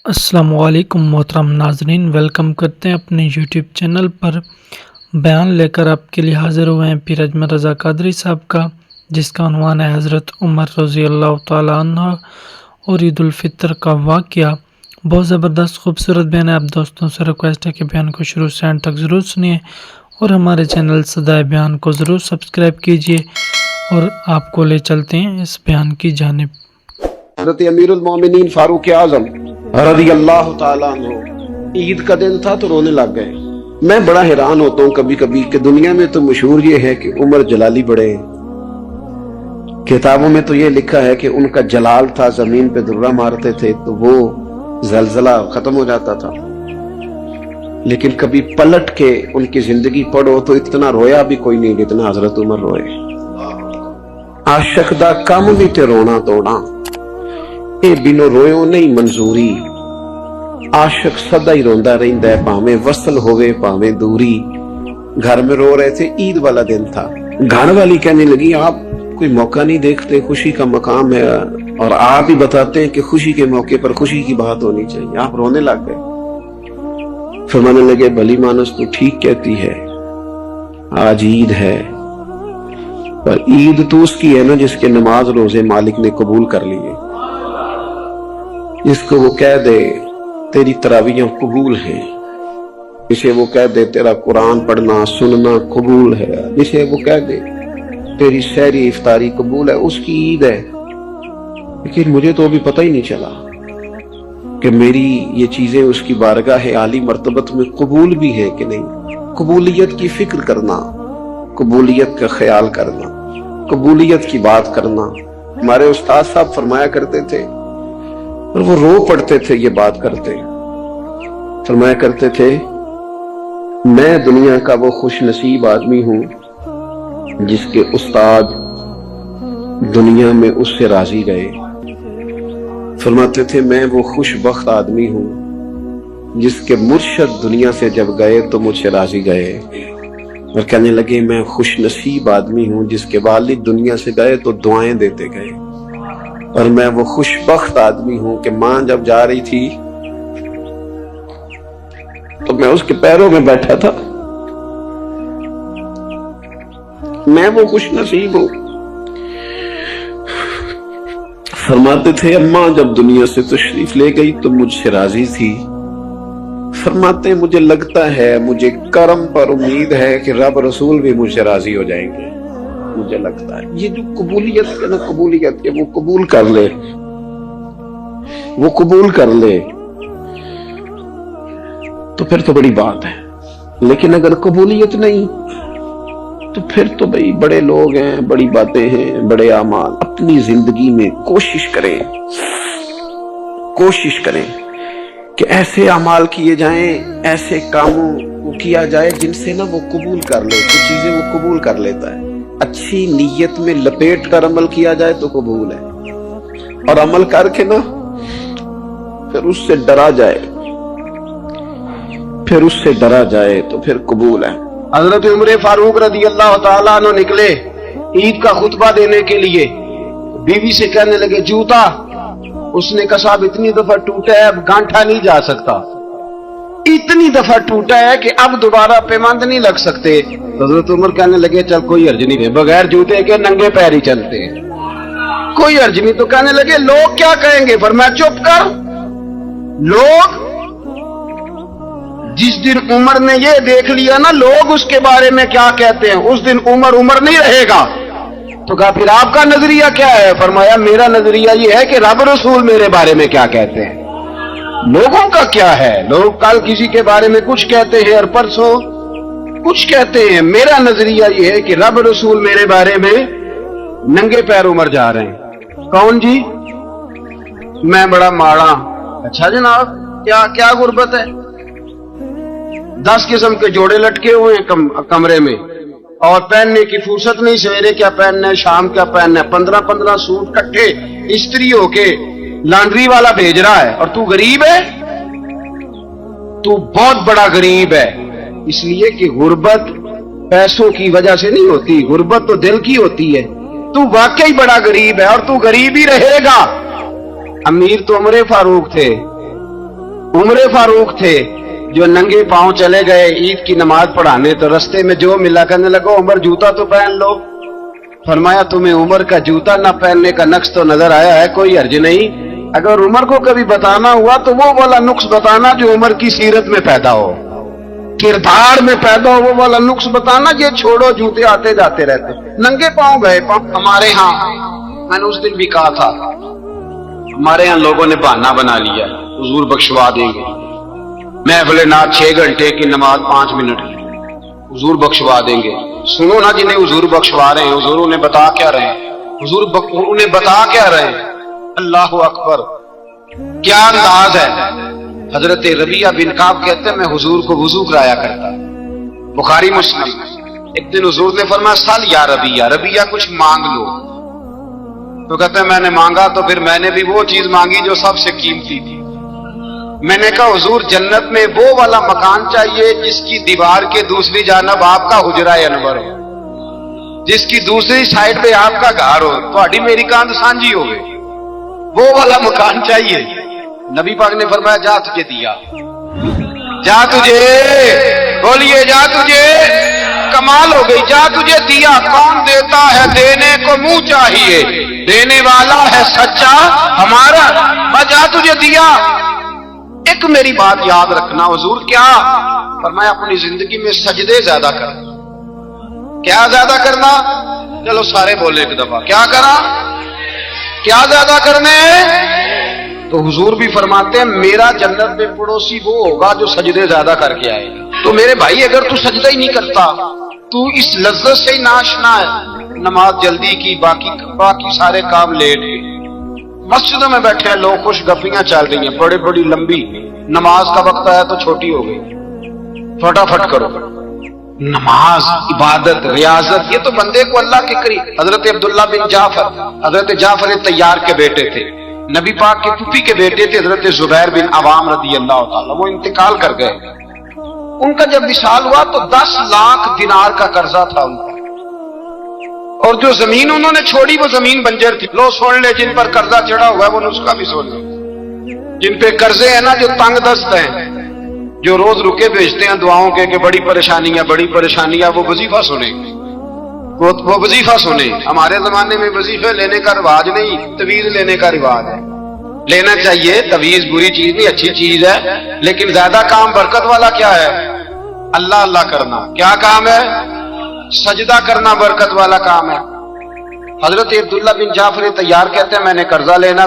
अस्सलामुअलैकुम मोहतरम नाजरीन, वेलकम करते हैं अपने यूट्यूब चैनल पर। बयान लेकर आपके लिए हाज़िर हुए हैं पीर अजमल रज़ा कादरी साहब का, जिसका उन्वान है हज़रत उमर रज़ी अल्लाह तआला अन्हु और ईद उल फितर का वाक़या। बहुत ज़बरदस्त खूबसूरत बयान है। आप दोस्तों से रिक्वेस्ट है कि बयान को शुरू से एंड तक ज़रूर सुनिए और हमारे चैनल सदाए बयान को ज़रूर सब्सक्राइब कीजिए। और आपको ले चलते हैं इस बयान की जानिब। हज़रत अमीरुल मोमिनीन फारूक आज़म रज़ी अल्लाह ताला अन्हु, ईद का दिन था तो रोने लग गए। मैं बड़ा हैरान होता हूँ कभी कभी कि दुनिया में तो मशहूर ये है कि उमर जलाली बड़े हैं, किताबों में तो ये लिखा है कि उनका जलाल था, जमीन पे दुर्रा मारते थे तो वो जलजला खत्म हो जाता था। लेकिन कभी पलट के उनकी जिंदगी पढ़ो तो इतना रोया भी कोई नहीं जितना हजरत उमर रोए। आशिक दा काम भी ते रोना तोड़ा, ए बिनो रोयो नहीं मंजूरी। आशिक सदा ही रोंदा रहिंदा है, भावे वसल होवे भावे दूरी। घर में रो रहे थे, ईद वाला दिन था। घर वाली कहने लगी आप कोई मौका नहीं देखते, खुशी का मकाम है और आप ही बताते हैं कि खुशी के मौके पर खुशी की बात होनी चाहिए। आप रोने लग गए। फरमाने लगे भली मानस तू ठीक कहती है, आज ईद है, पर ईद तो उसकी है ना जिसके नमाज रोजे मालिक ने कबूल कर लिए। जिसको वो कह दे तेरी तरावियां कबूल हैं, जिसे वो कह दे तेरा कुरान पढ़ना सुनना कबूल है, जिसे वो कह दे तेरी सहरी इफ्तारी कबूल है, उसकी ईद है। लेकिन मुझे तो अभी पता ही नहीं चला कि मेरी ये चीजें उसकी बारगाह आली मर्तबत में कबूल भी है कि नहीं। कबूलियत की फिक्र करना, कबूलियत का ख्याल करना, कबूलियत की बात करना। हमारे उस्ताद साहब फरमाया करते थे और वो रो पड़ते थे ये बात करते। फरमाया करते थे मैं दुनिया का वो खुश नसीब आदमी हूं जिसके उस्ताद दुनिया में उससे राजी गए। फरमाते थे मैं वो खुशबख्त आदमी हूं जिसके मुर्शद दुनिया से जब गए तो मुझसे राजी गए। और कहने लगे मैं खुश नसीब आदमी हूं जिसके वालिद दुनिया से गए तो दुआएं देते गए। और मैं वो खुशबख्त आदमी हूं कि मां जब जा रही थी तो मैं उसके पैरों में बैठा था। मैं वो खुश नसीब हूं। फरमाते थे अम्मा जब दुनिया से तशरीफ ले गई तो मुझसे राजी थी। फरमाते मुझे लगता है, मुझे करम पर उम्मीद है कि रब रसूल भी मुझसे राजी हो जाएंगे। मुझे लगता है ये जो कबूलियत है ना, कबूलियत के वो कबूल कर ले, वो कबूल कर ले तो फिर तो बड़ी बात है। लेकिन अगर कबूलियत नहीं तो फिर तो भाई बड़े लोग हैं, बड़ी बातें हैं, बड़े आमाल। अपनी जिंदगी में कोशिश करें कि ऐसे अमाल किए जाएं, ऐसे कामों को किया जाए जिनसे ना वो कबूल कर ले। कुछ चीजें वो कबूल कर लेता है। अच्छी नीयत में लपेट कर अमल किया जाए तो कबूल है, और अमल करके ना फिर उससे डरा जाए तो फिर कबूल है। हजरत उमर फारूक रज़ी अल्लाह ताला अन्हु निकले ईद का खुतबा देने के लिए। बीवी से कहने लगे जूता। उसने कहा साहब इतनी दफा टूटा है अब गांठा नहीं जा सकता, इतनी दफा टूटा है कि अब दोबारा पैबंद नहीं लग सकते। हजरत उमर कहने लगे चल कोई अर्ज नहीं है, बगैर जूते के नंगे पैर ही चलते हैं, कोई अर्ज नहीं। तो कहने लगे लोग क्या कहेंगे? फरमाया चुप कर। लोग जिस दिन उमर ने ये देख लिया ना लोग उसके बारे में क्या कहते हैं, उस दिन उमर नहीं रहेगा। तो कहा फिर आपका नजरिया क्या है? फरमाया मेरा नजरिया ये है कि रब रसूल मेरे बारे में क्या कहते हैं। लोगों का क्या है? लोग कल किसी के बारे में कुछ कहते हैं और परसों कुछ कहते हैं। मेरा नजरिया ये है कि रब रसूल मेरे बारे में नंगे पैर उमर जा रहे हैं। कौन जी? मैं बड़ा माड़ा। अच्छा जनाब क्या क्या गुर्बत है? 10 किस्म के जोड़े लटके हुए हैं कमरे में और पहनने की फुर्सत नहीं। सवेरे क्या पहनना है, शाम क्या पहनना है, 15-15 सूट कट्ठे इस्त्री होके लॉन्ड्री वाला भेज रहा है। और तू गरीब है, तू बहुत बड़ा गरीब है। इसलिए कि गुर्बत पैसों की वजह से नहीं होती, गुर्बत तो दिल की होती है। तू वाकई बड़ा गरीब है और तू गरीब ही रहेगा। अमीर तो उमर फारूक थे, उमर फारूक थे जो नंगे पांव चले गए ईद की नमाज पढ़ाने, तो रास्ते में जो मिला कहने लगा उमर जूता तो पहन लो। फरमाया तुम्हें उमर का जूता ना पहनने का नक्श तो नजर आया है, कोई हर्ज नहीं। अगर उमर को कभी बताना हुआ तो वो वाला नुक्स बताना जो उमर की सीरत में पैदा हो, किरदार में पैदा हो, वो वाला नुक्स बताना। ये छोड़ो जूते आते जाते रहते, नंगे पांव गए। हमारे यहाँ मैंने उस दिन भी कहा था, हमारे यहाँ लोगों ने बहाना बना लिया हुजूर बख्शवा देंगे, महफिल नात 6 घंटे की नमाज 5 मिनट की, हुजूर बख्शवा देंगे। सुनो ना, जिन्हें हुजूर बख्शवा रहे हैं हुजूर उन्हें बता क्या रहे हैं, हुजूर उन्हें बता क्या रहे हैं। अल्लाह अकबर, क्या अंदाज है। हजरत रबिया बिन काब कहते हैं मैं हुजूर को वुजू कराया करता, बुखारी मुस्लिम। एक दिन हुजूर ने फरमाया साल या रबिया, रबिया कुछ मांग लो। तो कहते हैं मैंने मांगा तो फिर मैंने भी वो चीज मांगी जो सबसे कीमती थी। मैंने कहा हुजूर जन्नत में वो वाला मकान चाहिए जिसकी दीवार के दूसरी जानब आपका हुजरा अनवर हो, जिसकी दूसरी साइड पे आपका घर हो, थोड़ी मेरी कांध सांझी हो गई, वो वाला मकान चाहिए। नबी पाक ने फरमाया जा तुझे दिया, जा तुझे, बोलिए जा तुझे, कमाल हो गई, जा तुझे दिया। कौन देता है, देने को मुंह चाहिए, देने वाला है सच्चा हमारा। मैं जा तुझे दिया। एक मेरी बात याद रखना हुजूर, क्या फरमाया अपनी जिंदगी में सजदे ज्यादा करना। क्या ज्यादा करना, चलो सारे बोले एक दफा, क्या करा, क्या ज्यादा करने। तो हुजूर भी फरमाते हैं मेरा जन्नत में पड़ोसी वो होगा जो सजदे ज्यादा करके आएगा। तो मेरे भाई अगर तू सजदा ही नहीं करता, तू इस लज्जत से ही नाशना है, नमाज जल्दी की, बाकी सारे काम लेट के, मस्जिदों में बैठे हैं लोग, खुश गपियां चल रही हैं, बड़ी बड़ी लंबी, नमाज का वक्त आया तो छोटी हो गई। फटाफट करो, नमाज, इबादत, रियाजत, ये तो बंदे को अल्लाह के करीब। हजरत अब्दुल्ला बिन जाफर, हजरत जाफर तैयार के बेटे थे, नबी पाक के फूफी के बेटे थे हजरत जुबैर बिन अवाम रदी अल्लाह ताला, वो इंतकाल कर गए। उनका जब विशाल हुआ तो 10 लाख दिनार का कर्जा था उनका, और जो जमीन उन्होंने छोड़ी वो जमीन बंजर थी। लो सुन ले, जिन पर कर्जा चढ़ा हुआ है वो नुस्खा भी सुन ले। जिन पे कर्जे है ना, जो तंग दस्त हैं, जो रोज रुके भेजते हैं दुआओं के बड़ी परेशानियां, वो वजीफा सुने, वो वजीफा सुने। हमारे जमाने में वजीफे लेने का रिवाज नहीं, तवीज लेने का रिवाज है। लेना चाहिए, तवीज बुरी चीज नहीं, अच्छी चीज है, लेकिन ज्यादा काम बरकत वाला क्या है, अल्लाह अल्लाह करना। क्या काम है, सजदा करना बरकत वाला काम है। हजरत अब्दुल्ला बिन जाफर तैयार कहते हैं मैंने कर्जा लेना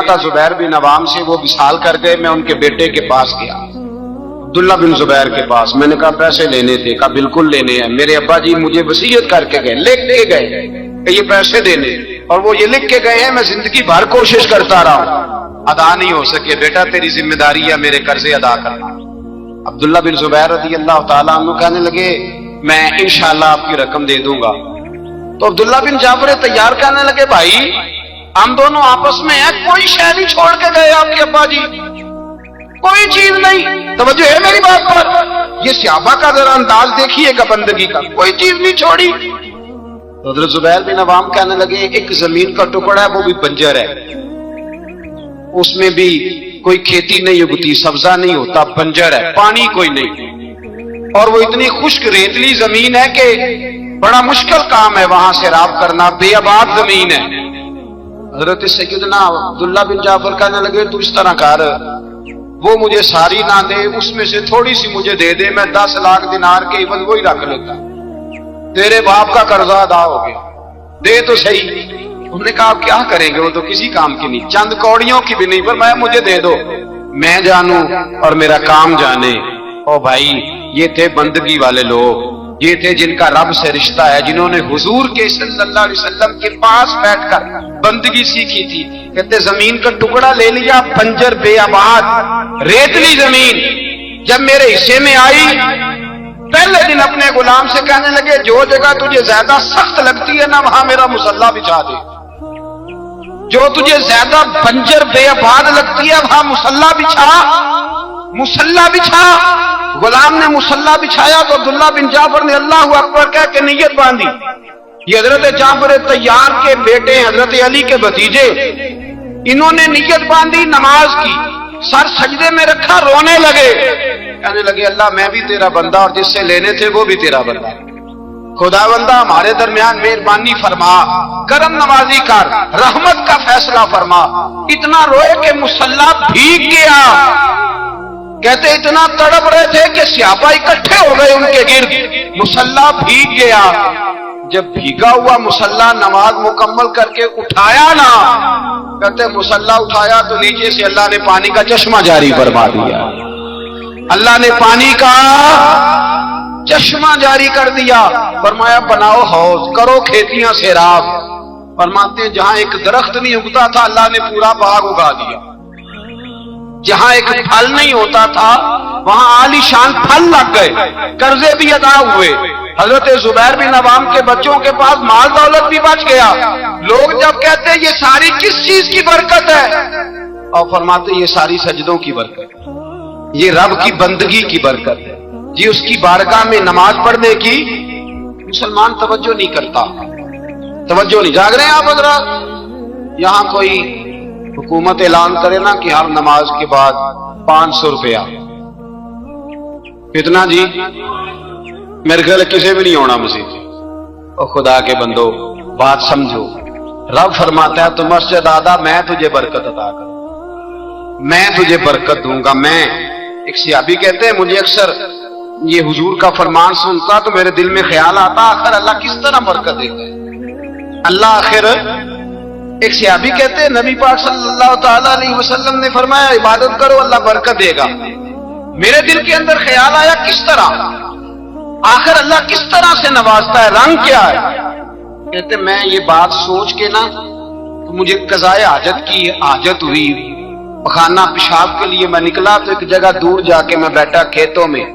था जुबैर बिन अवाम से, वो विशाल कर गए। मैं उनके बेटे के पास गया, अब्दुल्ला बिन जुबैर के पास। मैंने कहा पैसे लेने थे, कहा बिल्कुल लेने हैं। मेरे अब्बा जी मुझे वसीयत करके गए, लिख के गए कि ये पैसे देने, और वो ये लिख के गए हैं, मैं जिंदगी भर कोशिश करता रहा हूं, अदा नहीं हो सके। बेटा तेरी जिम्मेदारी है मेरे कर्जे अदा करना। अब्दुल्ला बिन जुबैर रज़ी अल्लाह ताला अन्हु कहने लगे मैं इंशाअल्लाह आपकी रकम दे दूंगा। तो अब्दुल्ला बिन जाफर तैयार कहने लगे भाई हम दोनों आपस में हैं, कोई शय नहीं छोड़ के गए आपके अब्बा जी, कोई चीज नहीं। तवज्जो है मेरी बात पर, ये सहाबा का जरा अंदाज देखिएगा बंदगी का, कोई चीज नहीं छोड़ी। तो हज़रत जुबैर बिन अवाम कहने लगे एक जमीन का टुकड़ा है, वो भी बंजर है, उसमें भी कोई खेती नहीं उगती, सब्जा नहीं होता, बंजर है, पानी कोई नहीं, और वो इतनी खुश्क रेतली जमीन है कि बड़ा मुश्किल काम है वहां से राब करना, बेआबाद जमीन है। हजरत सैयदना अब्दुल्ला बिन जाफर कहने लगे तू इस तरह कर, वो मुझे सारी ना दे, उसमें से थोड़ी सी मुझे दे दे, मैं 10 लाख दिनार के इवज वही रख लेता, तेरे बाप का कर्जा अदा हो गया, दे तो सही। उन्होंने कहा आप क्या करेंगे, वो तो किसी काम की नहीं, चंद कौड़ियों की भी नहीं, पर मैं मुझे दे दो, मैं जानूं और मेरा काम जाने। ओ भाई ये थे बंदगी वाले लोग, ये थे जिनका रब से रिश्ता है, जिन्होंने हुजूर के सल्लल्लाहु अलैहि वसल्लम के पास बैठकर बंदगी सीखी थी। कहते जमीन का टुकड़ा ले लिया, बंजर बेआबाद रेतली जमीन, जब मेरे हिस्से में आई पहले दिन अपने गुलाम से कहने लगे जो जगह तुझे ज्यादा सख्त लगती है ना वहां मेरा मुसल्ला बिछा दे, जो तुझे ज्यादा बंजर बेआबाद लगती है वहां मुसल्ला बिछा, मुसल्ला बिछा। गुलाम ने मुसल्ला बिछाया तो अब्दुल्ला बिन जाफर ने अल्लाह अकबर कह के नियत बांधी। ये हजरत जाफर तैयार के बेटे हजरत अली के भतीजे, इन्होंने नियत बांधी नमाज की, سر سجدے میں رکھا, رونے لگے, کہنے لگے اللہ میں بھی تیرا بندہ اور جس سے لینے تھے وہ بھی تیرا بندہ, خداوندہ ہمارے درمیان مہربانی فرما, کرم نوازی کر, رحمت کا فیصلہ فرما. اتنا روئے کہ مصلی بھیگ گیا. کہتے اتنا تڑپ رہے تھے کہ صحابہ اکٹھے ہو گئے ان کے گرد, مصلی بھیگ گیا. جب بھیگا ہوا مصلی نماز مکمل کر کے اٹھایا نا, کہتے مصلی اٹھایا تو نیچے سے اللہ نے پانی کا چشمہ جاری فرما دیا. اللہ نے پانی کا چشمہ جاری کر دیا. فرمایا بناؤ حوض, کرو کھیتیاں سیراب. فرماتے ہیں جہاں ایک درخت نہیں اگتا تھا اللہ نے پورا باغ اگا دیا. جہاں ایک پھل نہیں ہوتا تھا وہاں عالی شان پھل لگ گئے, قرضے بھی ادا ہوئے. حضرت زبیر بن عوام کے بچوں کے پاس مال دولت بھی بچ گیا. لوگ جب کہتے ہیں یہ ساری کس چیز کی برکت ہے, اور فرماتے ہیں یہ ساری سجدوں کی برکت, یہ رب کی بندگی کی برکت ہے, یہ اس کی بارگاہ میں نماز پڑھنے کی. مسلمان توجہ نہیں کرتا, توجہ نہیں. جاگ رہے ہیں آپ حضرات؟ یہاں کوئی حکومت اعلان کرے نا کہ ہر نماز کے بعد 500 روپیہ, کتنا جی؟ میرے خیال کسی بھی نہیں ہونا مسجد. اور خدا کے بندو بات سمجھو, رب فرماتا ہے تو مسجد آدھا میں تجھے برکت عطا کروں, میں تجھے برکت دوں گا. میں ایک صحابی کہتے ہیں مجھے اکثر یہ حضور کا فرمان سنتا تو میرے دل میں خیال آتا آخر اللہ کس طرح برکت دیتا ہے اللہ. آخر ایک صحابی کہتے ہیں نبی پاک صلی اللہ تعالی علیہ وسلم نے فرمایا عبادت کرو اللہ برکت دے گا. میرے دل کے اندر خیال آیا کس طرح, آخر اللہ کس طرح سے نوازتا ہے, رنگ کیا ہے؟ کہتے میں یہ بات سوچ کے نا تو مجھے قضائے حاجت کی حاجت ہوئی. پخانہ پیشاب کے لیے میں نکلا تو ایک جگہ دور جا کے میں بیٹھا کھیتوں میں,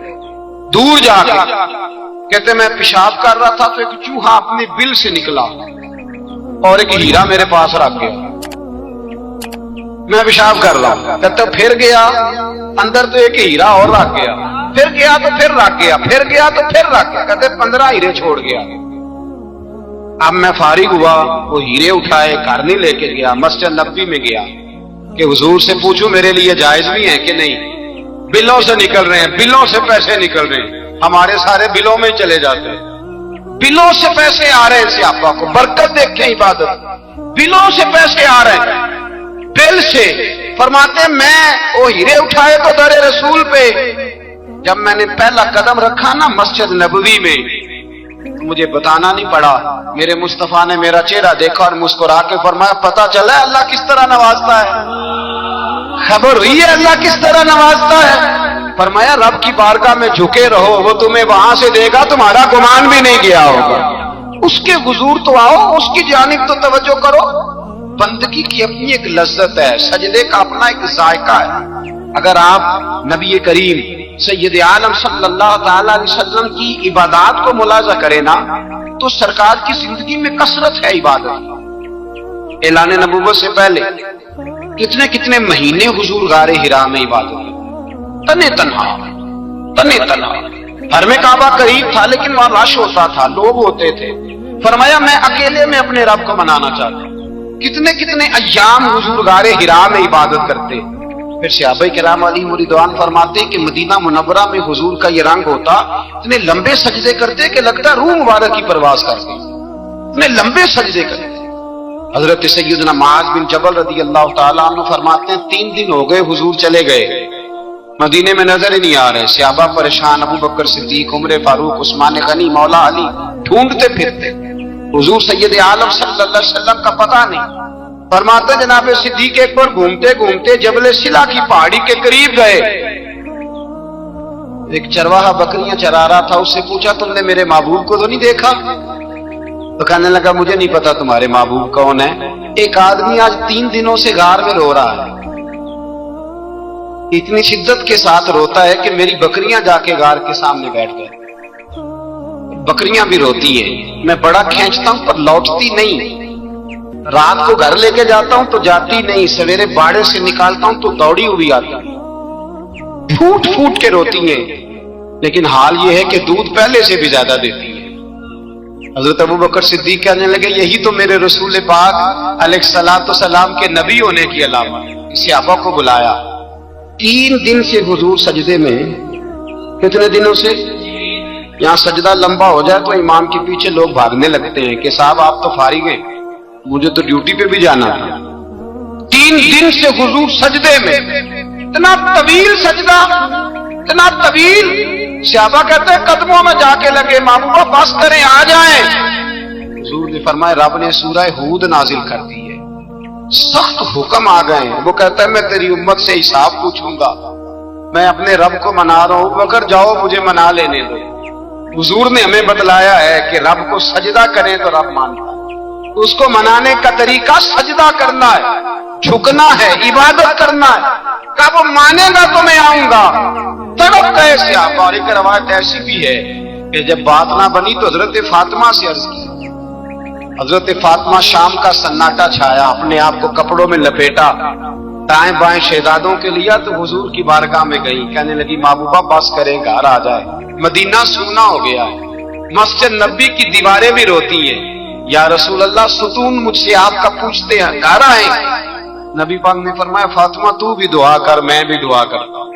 دور جا کے. کہتے میں پیشاب کر رہا تھا تو ایک چوہا اپنے بل سے نکلا اور ایک ہیرا میرے پاس رکھ گیا. میں پیشاب کر رہا ہوں, کہتے پھر گیا اندر تو ایک ہیرا اور رکھ گیا, پھر گیا تو پھر رکھ گیا, پھر گیا تو پھر رکھ گیا. کہتے 15 ہیرے چھوڑ گیا. اب میں فارغ ہوا, وہ ہیرے اٹھائے گھر نہیں لے کے گیا, مسجد نبوی میں گیا کہ حضور سے پوچھوں میرے لیے جائز بھی ہیں کہ نہیں. بلوں سے نکل رہے ہیں, بلوں سے پیسے نکل رہے ہیں, ہمارے سارے بلوں میں چلے جاتے ہیں. بلوں سے پیسے آ رہے ہیں صحابہ کو, برکت دیکھیں عبادت, بلوں سے پیسے آ رہے ہیں, بل سے. فرماتے میں وہ ہیرے اٹھائے تو در رسول پہ. جب میں نے پہلا قدم رکھا نا مسجد نبوی میں تو مجھے بتانا نہیں پڑا, میرے مصطفیٰ نے میرا چہرہ دیکھا اور مسکرا کے فرمایا پتا چلا اللہ کس طرح نوازتا ہے, خبر ہوئی ہے اللہ کس طرح نوازتا ہے. فرمایا رب کی بارگاہ میں جھکے رہو, وہ تمہیں وہاں سے دے گا تمہارا گمان بھی نہیں گیا ہوگا. اس کے حضور تو آؤ, اس کی جانب تو توجہ کرو. بندگی کی اپنی ایک لذت ہے, سجدے کا اپنا ایک ذائقہ ہے. اگر آپ نبی کریم سید عالم صلی اللہ تعالی علیہ وسلم کی عبادات کو ملاحظہ کریں نا تو سرکار کی زندگی میں کثرت ہے عبادت. اعلان نبوت سے پہلے کتنے کتنے مہینے حضور غار حرا میں عبادت, تنے تنہا. گھر میں کعبہ قریب تھا لیکن وہاں رش ہوتا تھا, لوگ ہوتے تھے. فرمایا میں اکیلے میں اپنے رب کو منانا چاہتا ہوں. کتنے کتنے ایام حضور غار حرا میں عبادت کرتے. پھر صحابہ کرام علیہم رضوان فرماتے کہ مدینہ منورہ میں حضور کا یہ رنگ ہوتا, اتنے لمبے سجدے کرتے کہ لگتا روح مبارک کی پرواز کرتے, اتنے لمبے سجدے کرتے. حضرت سیدنا معاذ بن جبل رضی اللہ تعالیٰ عنہ فرماتے ہیں 3 دن ہو گئے حضور چلے گئے, مدینے میں نظر ہی نہیں آ رہے. صحابہ پریشان, ابو بکر صدیق, عمر فاروق, عثمان غنی, مولا علی ڈھونڈتے پھرتے. حضور سید عالم صلی اللہ علیہ وسلم کا پتہ نہیں. فرماتے جناب صدیق ایک بار گھومتے گھومتے جبل سلا کی پہاڑی کے قریب گئے. ایک چرواہا بکریاں چرا رہا تھا, اس سے پوچھا تم نے میرے محبوب کو تو نہیں دیکھا؟ تو کہنے لگا مجھے نہیں پتا تمہارے محبوب کون ہے. ایک آدمی آج 3 دنوں سے غار میں رو رہا ہے, اتنی شدت کے ساتھ روتا ہے کہ میری بکریاں جا کے غار کے سامنے بیٹھ گئے. بکریاں بھی روتی ہیں, میں بڑا کھینچتا ہوں پر لوٹتی نہیں. رات کو گھر لے کے جاتا ہوں تو جاتی نہیں, سویرے باڑے سے نکالتا ہوں تو دوڑی ہوئی آتی, پھوٹ پھوٹ کے روتی ہیں. لیکن حال یہ ہے کہ دودھ پہلے سے بھی زیادہ دیتی ہے. حضرت ابو بکر صدیق کہنے لگے یہی تو میرے رسول پاک علیہ الصلوۃ والسلام کے نبی ہونے کی علامت. صحابہ کو بلایا, 3 दिन से हुजूर सजदे में। कितने दिनों से? यहाँ सजदा लंबा हो जाए तो इमाम के पीछे लोग भागने लगते हैं कि साहब आप तो फारिग हैं, मुझे तो ड्यूटी पे भी जाना था। 3 दिन से हुजूर सजदे में, इतना तवील सजदा, इतना तवील। सहाबा कहते हैं कदमों में जाके लगे, महबूबा बस करें आ जाएं। हुजूर ने फरमाया रब ने सूरह हूद नाजिल कर दी है, सख्त हुक्म आ गए हैं। वो कहता है मैं तेरी उम्मत से हिसाब पूछूंगा, मैं अपने रब को मना रहा हूं, मगर जाओ मुझे मना लेने दो। हुजूर ने हमें बतलाया है कि रब को सजदा करें तो रब मानता है। उसको मनाने का तरीका सजदा करना है, झुकना है, इबादत करना है। कहा वो मानेगा तो मैं आऊंगा। तड़प गए सहाबा। और एक रवायत ऐसी भी है कि जब बात ना बनी तो हजरत फातिमा से अर्ज की। हजरत फातिमा शाम का सन्नाटा छाया, अपने आप को कपड़ों में लपेटा, दाएं बाएं शहजादों के लिया तो हुजूर की बारगाह में गई। कहने लगी महबूबा बस करें घर आ जाए, मदीना सूना हो गया है, मस्जिद नबी की दीवारें भी रोती हैं। या रसूल अल्लाह सुतून मुझसे आपका पूछते हैं, घर आए। नबी पाक ने फरमाया फातिमा तू भी दुआ कर, मैं भी दुआ करता हूं।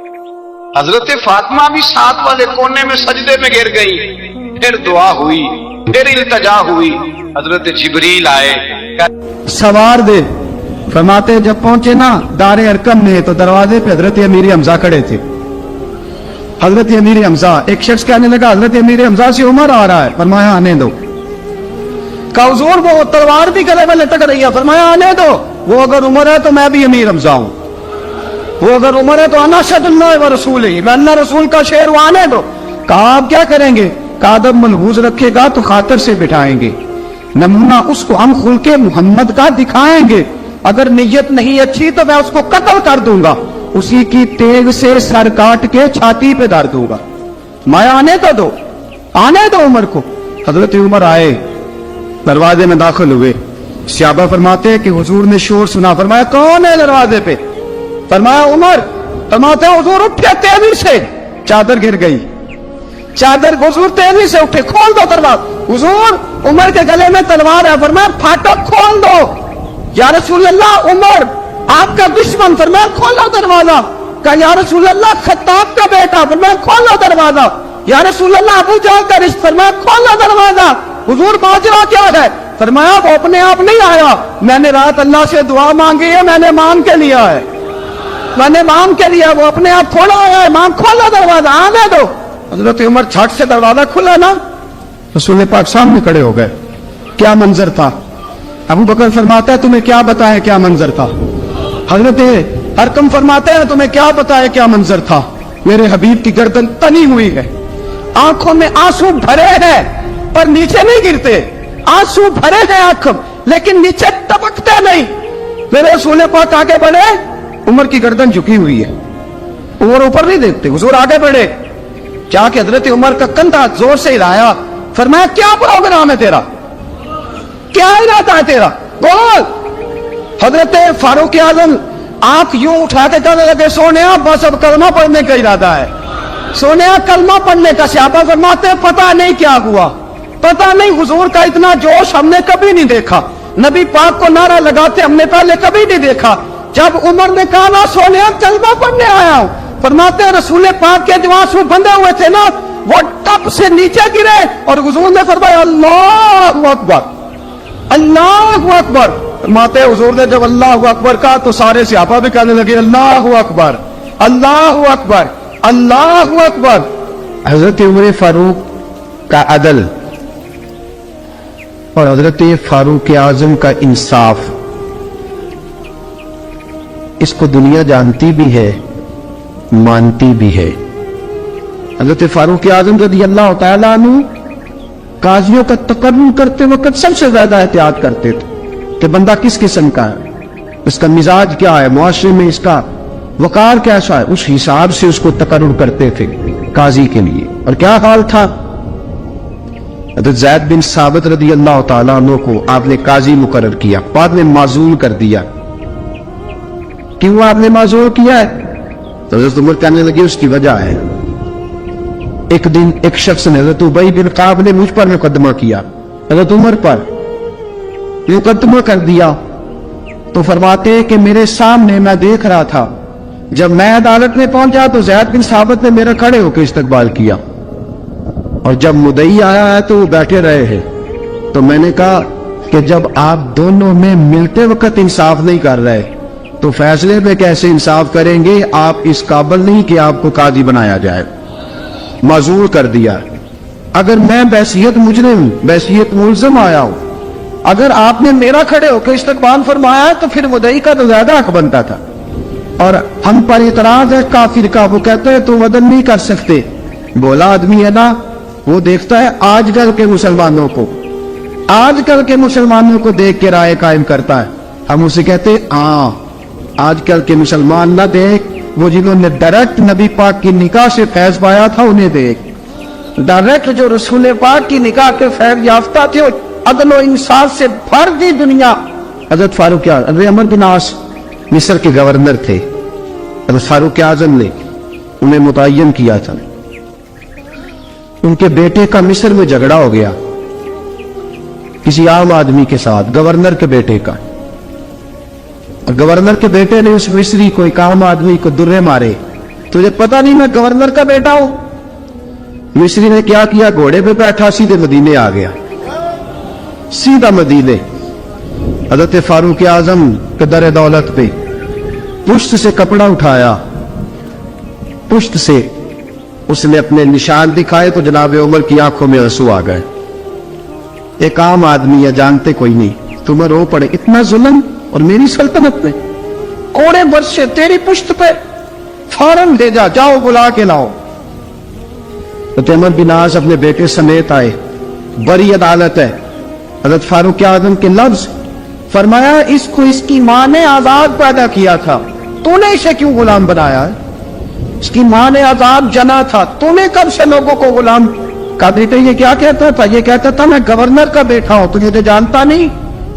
हजरत फातिमा भी साथ वाले कोने में सजदे में गिर गई। फिर दुआ हुई, फिर इल्तजा हुई। हजरत जिब्रील आए, सवार दे। फरमाते जब पहुंचे ना दारे अरकम में तो दरवाजे पे हजरत अमीर हमजा खड़े थे। हजरत अमीर हमजा, एक शख्स कहने लगा हजरत अमीर हमजा से उमर आ रहा है। फरमाया आने दो। कहा हुजूर वो तलवार भी गले में लटक रही है। फरमाया आने दो। वो अगर उमर है तो मैं भी अमीर हमजा हूं, वो अगर उमर है तो अना शदुल्लाह व रसूल ही, मैं अल्लाह रसूल का शेर, वो आने दो। कहा आप क्या करेंगे? कहा अदब मनहूज रखेगा तो खातर से बिठाएंगे, नमूना उसको हम खुलके मोहम्मद का दिखाएंगे, अगर नीयत नहीं अच्छी तो मैं उसको कत्ल कर दूंगा, उसी की तेग से सर काट के छाती पे धर दूंगा। मैं आने तो दो, आने दो उमर को। हजरत उमर आए, दरवाजे में दाखिल हुए। सहाबा फरमाते हैं कि हुजूर ने शोर सुना। फरमाया कौन है दरवाजे पे? फरमाया उमर। फरमाते हुजूर उठे तेजी से, चादर गिर गई। चादर हुजूर तेजी से उठे, खोल दो दरवाजा। हुजूर उमर के गले में तलवार है। फरमाया फाटक खोल दो। या रसूल अल्लाह उमर आपका दुश्मन। फरमाया खोलो दरवाजा। कहा या रसूल अल्लाह खत्ताब का बेटा। फरमाया खोलो दरवाजा। या रसूल अल्लाह अबू जहल का रिश्ता। फरमाया खोलो दरवाजा। हुजूर माजरा क्या है? फरमाया वो अपने आप नहीं आया, मैंने रात अल्लाह से दुआ मांगी है, मैंने मांग के लिया है, मैंने मांग के लिया, वो अपने आप थोड़ा आया है। मांग खोलो दरवाजा, आने दो। हजरत उमर छट से दरवाजा खुला ना, रसूल पाक सामने खड़े हो गए। क्या मंजर था? अबू बकर फरमाता है तुम्हें क्या बताएं क्या मंजर था। हजरत अरकम फरमाते हैं तुम्हें क्या बताएं क्या मंजर था। मेरे हबीब की गर्दन तनी हुई है, आंखों में आंसू भरे हैं पर नीचे नहीं गिरते, आंसू भरे हैं आंख लेकिन नीचे टपकते नहीं। मेरे रसूल पाक आगे बढ़े, उमर की गर्दन झुकी हुई है, उमर ऊपर नहीं देखते। हुजूर आगे बढ़े, जाके हजरत उमर का कंधा जोर से हिलाया। फरमाया क्या प्रोग्राम है तेरा, क्या इरादा है तेरा, बोल। हजरत फारूक आजम आंख यूं उठा के कहने लगे सोने बस अब कलमा पढ़ने का इरादा है, सोने कलमा पढ़ने का। सहाबा फरमाते पता नहीं क्या हुआ, पता नहीं, हुजूर का इतना जोश हमने कभी नहीं देखा, नबी पाक को नारा लगाते हमने पहले कभी नहीं देखा। जब उमर ने कहा ना सोने कलमा पढ़ने आया हूं, फरमाते रसूल पाक के जो आंसू बंधे हुए थे ना वो टप से नीचे गिरे और हुजूर ने फरमाया अल्लाहु अकबर, अल्लाहु अकबर। फरमाते हुजूर ने जब अल्लाहु अकबर कहा तो सारे सहाबा भी कहने लगे अल्लाहु अकबर, अल्लाहु अकबर, अल्लाहु अकबर। हजरत उमर फारूक का अदल और हजरत फारूक आजम का इंसाफ, इसको दुनिया जानती भी है, मानती भी है। हजरत फारूक आजम रज़ी अल्लाह तआला अन्हु काजियों का तकर्रुम करते वक्त सबसे ज्यादा एहतियात करते थे कि बंदा किस किस्म का है, इसका मिजाज क्या है, मुआशरे में इसका वकार कैसा है, उस हिसाब से उसको तकर्रुम करते थे काजी के लिए। और क्या हाल था, हज़रत ज़ैद बिन साबित रज़ी अल्लाह तआला अन्हु को आपने काजी मुकर्रर किया, बाद में माजूल कर दिया। क्यों आपने माजूल किया है? तो हज़रत उमर कहने लगे उसकी वजह है, एक दिन एक शख्स ने हज़रत उबई बिन काब ने मुझ पर मुकदमा किया, हज़रत उमर पर मुकदमा कर दिया। तो फरमाते कि मेरे सामने मैं देख रहा था جب میں عدالت میں پہنچا تو زید بن ثابت نے میرا کھڑے ہو کے استقبال کیا، اور جب مدعی آیا ہے تو وہ بیٹھے رہے ہیں۔ تو میں نے کہا کہ جب آپ دونوں میں ملتے وقت انصاف نہیں کر رہے تو فیصلے پہ کیسے انصاف کریں گے؟ آپ اس قابل نہیں کہ آپ کو قاضی بنایا جائے، معذور کر دیا۔ اگر میں بحیثیت مجرم، بحیثیت ملزم آیا ہوں، اگر آپ نے میرا کھڑے ہو کے استقبال فرمایا تو پھر مدعی کا تو زیادہ حق بنتا تھا۔ اور ہم پر اعتراض ہے کافر کا، وہ کہتے ہیں تو عدل نہیں کر سکتے۔ بولا آدمی ہے نا، وہ دیکھتا ہے آج کل کے مسلمانوں کو، آج کل کے مسلمانوں کو دیکھ کے رائے قائم کرتا ہے۔ ہم اسے کہتے ہیں ہاں آج کل کے مسلمان نہ دیکھ، وہ جنہوں نے ڈائریکٹ نبی پاک کی نکاح سے فیض پایا تھا انہیں دیکھ، ڈائریکٹ جو رسول پاک کی نکاح کے فیض یافتہ تھے، عدل و انصاف سے بھر دی دنیا۔ حضرت فاروق اعظم، حضرت عمرو بن عاص مصر کے گورنر تھے، حضرت فاروق اعظم نے انہیں متعین کیا تھا۔ ان کے بیٹے کا مصر میں جھگڑا ہو گیا کسی عام آدمی کے ساتھ، گورنر کے بیٹے کا، اور گورنر کے بیٹے نے اس مصری کو، ایک عام آدمی کو درے مارے۔ تجھے پتہ نہیں میں گورنر کا بیٹا ہوں؟ مصری نے کیا کیا؟ گھوڑے پہ بیٹھا سیدھے مدینے آ گیا، سیدھا مدینے۔ حضرت فاروق اعظم کے در دولت پہ پشت سے کپڑا اٹھایا، پشت سے اس نے اپنے نشان دکھائے تو جناب عمر کی آنکھوں میں آنسو آ گئے۔ ایک عام آدمی ہے، جانتے کوئی نہیں، تمہیں رو پڑے اتنا ظلم، اور میری سلطنت میں کوڑے برسے تیری پشت پہ، فوراً لے جا، جاؤ بلا کے لاؤ۔ حضرت عمر بن عاص اپنے بیٹے سمیت آئے، بڑی عدالت ہے۔ حضرت فاروق اعظم کے لفظ، فرمایا اس کو اس کی ماں نے آزاد پیدا کیا تھا، تو نے اسے کیوں غلام بنایا ہے؟ اس کی ماں نے آزاد جنا تھا، تو نے کب سے لوگوں کو غلام؟ کہا بیٹے یہ کیا کہتا تھا؟ یہ کہتا تھا میں گورنر کا بیٹا ہوں، تجھے تو جانتا نہیں۔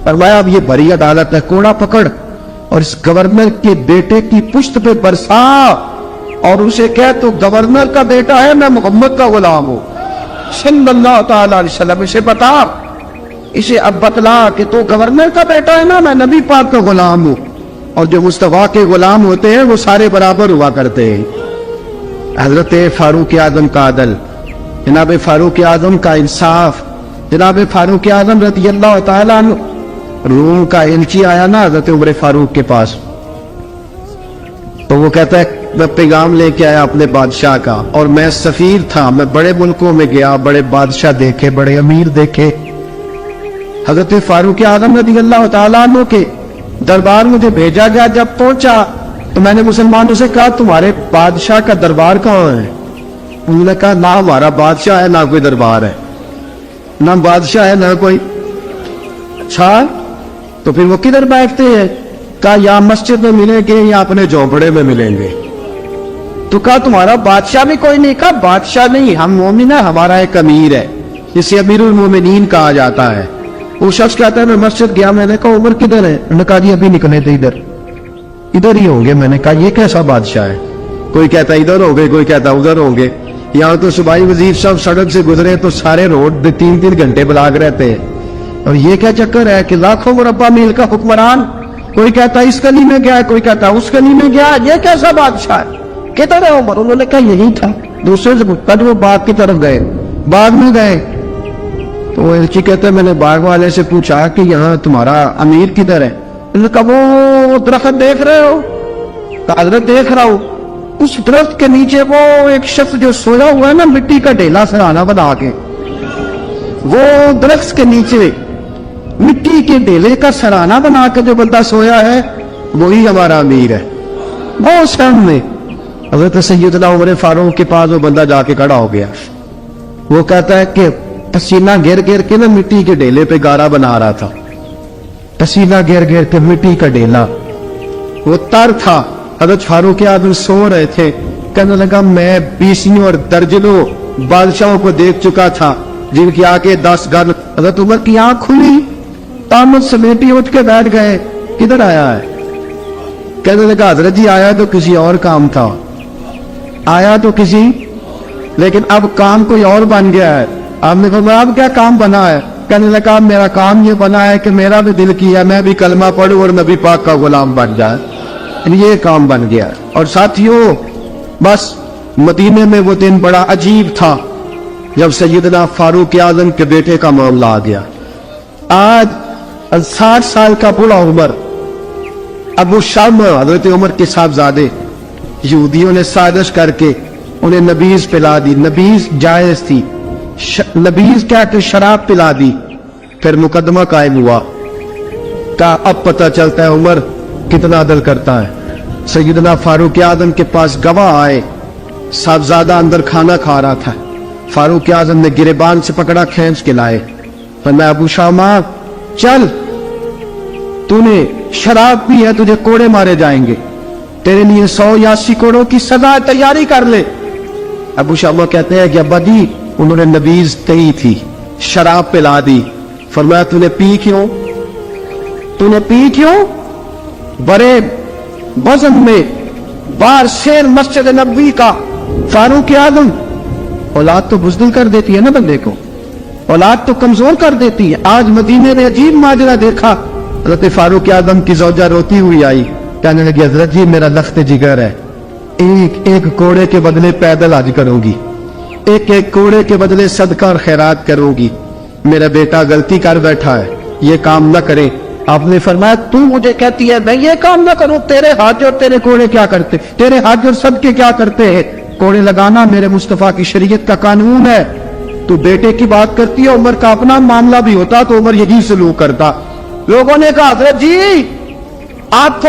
فرمایا اب یہ بڑی عدالت ہے، کوڑا پکڑ اور اس گورنر کے بیٹے کی پشت پہ برسا، اور اسے کہہ تو گورنر کا بیٹا ہے، میں محمد کا غلام ہوں صلی اللہ تعالی علیہ وسلم۔ اسے بتا، اسے اب بتلا کہ تو گورنر کا بیٹا ہے نا، میں نبی پاک کا غلام ہوں، اور جو مصطفیٰ کے غلام ہوتے ہیں وہ سارے برابر ہوا کرتے ہیں۔ حضرت فاروق اعظم کا عدل، جناب فاروق اعظم کا انصاف، جناب فاروق اعظم رضی اللہ تعالیٰ عنہ، روم کا ایلچی آیا نا حضرت عمر فاروق کے پاس، تو وہ کہتا ہے میں پیغام لے کے آیا اپنے بادشاہ کا، اور میں سفیر تھا، میں بڑے ملکوں میں گیا، بڑے بادشاہ دیکھے، بڑے امیر دیکھے۔ حضرت فاروق اعظم رضی اللہ تعالیٰ عنہ کے دربار مجھے بھیجا گیا، جب پہنچا تو میں نے مسلمانوں سے کہا تمہارے بادشاہ کا دربار کہاں ہے؟ انہوں نے کہا نہ ہمارا بادشاہ ہے نہ کوئی دربار ہے، نہ بادشاہ ہے نہ کوئی۔ اچھا تو پھر وہ کدھر بیٹھتے ہیں؟ کہا یا مسجد میں ملیں گے یا اپنے جھونپڑے میں ملیں گے۔ تو کہا تمہارا بادشاہ بھی کوئی نہیں؟ کہا بادشاہ نہیں، ہم مومن ہیں، ہمارا ایک امیر ہے جسے امیر المومنین کہا جاتا ہے۔ وہ شخص کہتا ہے میں مسجد گیا، میں نے کہا عمر کدھر ہے؟ انہوں نے کہا جی ابھی نکلے تھے ادھر ہی ہوں گے۔ میں نے کہا یہ کیسا بادشاہ ہے؟ کوئی کہتا ادھر ہوں گے، کوئی کہتا ادھر ہوں گے۔ یہاں تو صوبائی وزیر صاحب سڑک سے گزرے تو سارے روڈ 3 گھنٹے بلاک رہتے ہیں، اور یہ کیا چکر ہے کہ لاکھوں مربع میل کا حکمران، کوئی کہتا اس گلی میں گیا ہے، کوئی کہتا اس گلی میں گیا، یہ کیسا بادشاہ ہے؟ کدھر ہے عمر؟ انہوں نے کہا یہی تھا۔ دوسرے سے پوچھا وہ باغ کی طرف گئے، باغ میں گئے تو وہ ایلچی کہتا ہے میں نے باغ والے سے پوچھا کہ یہاں تمہارا امیر کدھر ہے؟ انہوں نے کہا وہ درخت دیکھ رہے ہو؟ کہا حضرت دیکھ رہا ہوں۔ اس درخت کے نیچے وہ ایک شخص جو سویا ہوا ہے نا، مٹی کا ڈھیلا سرانا بنا کے، وہ درخت کے نیچے مٹی کے ڈھیلے کا سرانا بنا کے جو بندہ سویا ہے وہی ہمارا امیر ہے۔ بہت سامنے حضرت سیدنا عمر فاروق کے پاس وہ بندہ جا کے کھڑا ہو گیا، وہ کہتا ہے کہ پسینہ گر گر کے نا مٹی کے ڈھیلے پہ گارا بنا رہا تھا، پسینہ گر گر کے مٹی کا ڈھیلا، وہ تر تھا۔ حضرت فاروق اعظم سو رہے تھے، کہنے لگا میں 20 اور درجنوں بادشاہوں کو دیکھ چکا تھا جن کی آنکھیں 10 گن۔ حضرت عمر کی آنکھ کھلی، تامت سمیٹی اٹھ کے بیٹھ گئے، کدھر آیا ہے؟ کہنے لگا حضرت جی آیا تو کسی اور کام تھا، آیا تو کسی، لیکن اب کام کوئی اور بن گیا ہے۔ آپ نے فرمایا اب کیا کام بنا ہے؟ کہنے لگا میرا کام یہ بنا ہے کہ میرا بھی دل کیا میں بھی کلمہ پڑھوں اور نبی پاک کا غلام بن جائے۔ ये काम बन गया। और साथियों, बस मदीने में वो दिन बड़ा अजीब था जब सैयदना फारूक आजम के बेटे का मामला आ गया। आज 60 साल का बूढ़ा उमर, अबू शामा हजरत उमर के साहबजादे, यहूदियों ने साजिश करके उन्हें नबीज पिला दी। नबीज जायज थी, नबीज क्या कि शराब पिला दी। फिर मुकदमा कायम हुआ। का अब पता चलता है उमर कितना दिल करता है। सैयदना फारूक आजम के पास गवाह आए, साहबजादा अंदर खाना खा रहा था। फारूक आजम ने गिरेबान से पकड़ा, खींच के लाए। फरमाया अबू शामा चल, तूने शराब पी है, तुझे कोड़े मारे जाएंगे, तेरे लिए 100 या 80 कोड़ों की सजा तैयारी कर ले। अबू शामा कहते हैं कि अब्बा जी, उन्होंने नबीज तई थी, शराब पिला दी। फरमाया तूने पी क्यों? तूने पी क्यों? बड़े वजन में बाहर शेर मस्जिद नबवी का फारूक आजम। औलाद तो बुज़दिल कर देती है ना बंदे को, औलाद तो कमजोर कर देती है। आज मदीने में अजीब माजरा देखा। हज़रत फारूक आजम की ज़ौजा रोती हुई आई, कहने लगी हजरत जी मेरा लख्त जिगर है, एक एक कोड़े के बदले पैदल हज करूंगी, एक एक कोड़े के बदले सदका और खैरात करूंगी। मेरा बेटा गलती कर बैठा है, ये काम न करे। आपने फरमाया तू मुझे कहती है मैं ये काम ना करूं, तेरे हाथ और तेरे कोड़े क्या करते, तेरे हाथ और सदके क्या करते हैं? कोड़े लगाना मेरे मुस्तफा की शरीयत का कानून है। तू बेटे की बात करती है, उमर का अपना मामला भी होता तो उमर यही सलूक करता। लोगों ने कहा हजरत जी आप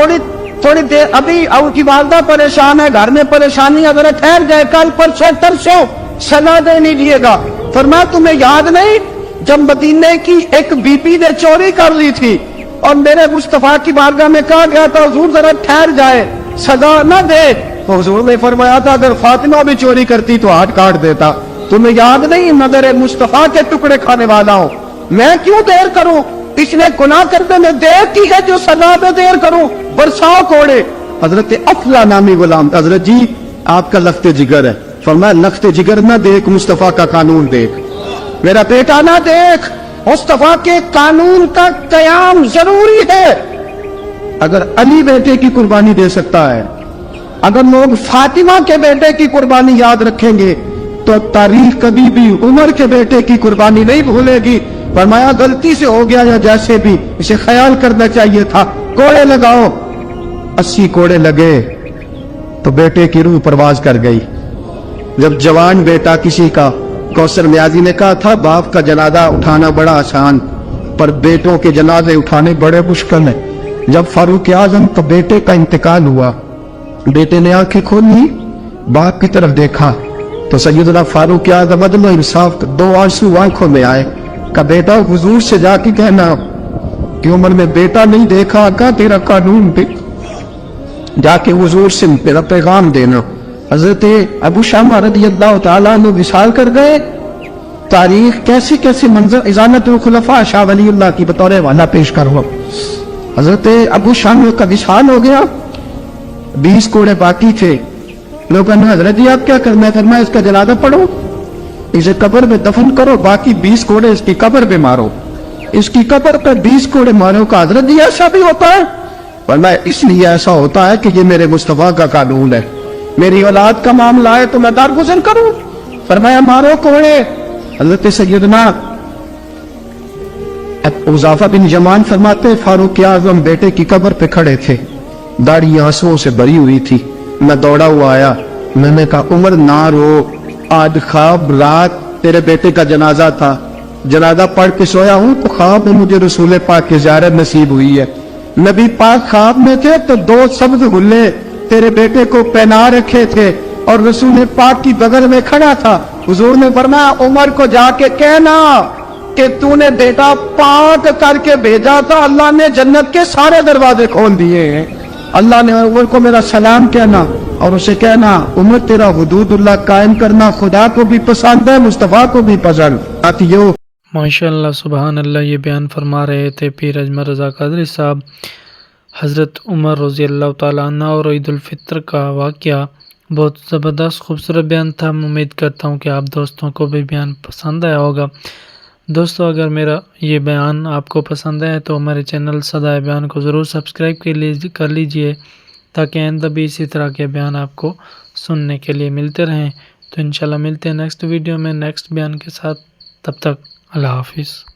थोड़ी देर, अभी उनकी वालदा परेशान है, घर में परेशानी, अगर ठहर जाए, कल परसों तरसों सलाह दे नहीं दिएगा। फरमाया तुम्हें याद नहीं जब मदीने की एक बीबी ने चोरी कर ली थी और मेरे मुस्तफा की बारगाह में कहा गया था हुजूर जरा ठहर जाए, सजा न दे। तो हुजूर ने फरमाया था अगर फातिमा भी चोरी करती तो हाथ काट देता। तुम्हें याद नहीं मैं तेरे मुस्तफा के टुकड़े खाने वाला हूँ, मैं क्यों देर करूं? इसने गुनाह करने में देर की है जो सजा में देर करूं, बरसाओ कोड़े। हजरत अफला नामी गुलाम, हजरत जी आपका लख्त जिगर है। फरमाया लख्त जिगर ना देख, मुस्तफा का कानून देख, मेरा बेटा ना देख, मुस्तफा के कानून का कयाम जरूरी है। अगर अली बेटे की कुर्बानी दे सकता है, अगर लोग फातिमा के बेटे की कुर्बानी याद रखेंगे तो तारीख कभी भी उमर के बेटे की कुर्बानी नहीं भूलेगी। फरमाया गलती से हो गया या जैसे भी, इसे ख्याल करना चाहिए था। कोड़े लगाओ। 80 कोड़े लगे तो बेटे की रूह परवाज कर गई। जब जवान बेटा किसी का, कौसर न्याजी ने कहा था बाप का जनाजा उठाना बड़ा आसान, पर बेटों के जनाजे उठाने बड़े मुश्किल है। जब फारूक आजम का बेटे का इंतकाल हुआ, बेटे ने आंखें खोली, बाप की तरफ देखा तो सैयदना फारूक आजम अदल इंसाफ, 2 आंसू आंखों में आए। का बेटा हुजूर से जाके कहना कि उम्र में बेटा नहीं देखा, का तेरा कानून पे जाके हुजूर से मेरा पैगाम देना। हजरत अबू शामा रज़ियल्लाहु ताला अन्हु विसाल कर गए। तारीख कैसे कैसे मंजर इजानतुल खुलफा शाह वलीउल्लाह की बतौर वाला पेश करो। हजरत अबू शामा का विसाल हो गया, 20 कोड़े बाकी थे। लोगों ने हजरत जी आप क्या करना है? फरमाया इसका जनाजा पढ़ो, इसे कब्र में दफन करो, बाकी 20 कोड़े इसकी कब्र पे मारो, इसकी कब्र पे 20 कोड़े मारो। का हजरत जी ऐसा भी होता है? फरमाया इसलिए ऐसा होता है कि ये मेरे मुस्तफा का कानून है, मेरी औलाद का मामला है तो मैं दारगुजर करूं। फरमाया मारो कोड़े। हजरत सैयदना उज़ाफा बिन जमान फरमाते फारूक आज़म बेटे की कब्र पे खड़े थे, दाढ़ी आंसुओं से भरी हुई थी। मैं दौड़ा हुआ आया, मैंने कहा उमर ना रो, आज ख्वाब रात तेरे बेटे का जनाजा था, जनाजा पढ़ के सोया हूं तो ख्वाब में मुझे रसूल पाक की ज़ियारत नसीब हुई है। नबी पाक ख्वाब में थे तो 2 सब्ज़ गुल्ले तेरे बेटे को पहना रखे थे और रसूल पाक की बगल में खड़ा था। हुजूर ने फरमाया उमर को जाके कहना कि तूने बेटा पाक करके भेजा था, अल्लाह ने जन्नत के सारे दरवाजे खोल दिए हैं। अल्लाह ने उमर को मेरा सलाम कहना और उसे कहना उमर तेरा हुदूदुल्लाह कायम करना खुदा को भी पसंद है, मुस्तफा को भी पसंद। साथियों माशाअल्लाह सुभान अल्लाह, ये बयान फरमा रहे थे पीर अजमत रज़ा कादरी साहब हज़रत उमर रज़ी अल्लाह ताला अन्हु और ईद उल फित्र का वाक़या। बहुत ज़बरदस्त खूबसूरत बयान था। मैं उम्मीद करता हूँ कि आप दोस्तों को भी बयान पसंद आया होगा। दोस्तों अगर मेरा ये बयान आपको पसंद आए तो हमारे चैनल सदाए बयान को ज़रूर सब्सक्राइब कर लीजिए تاکہ آئندہ بھی اسی طرح کے بیان آپ کو سننے کے لیے ملتے رہیں۔ تو انشاءاللہ ملتے ہیں نیکسٹ ویڈیو میں نیکسٹ بیان کے ساتھ، تب تک اللہ حافظ۔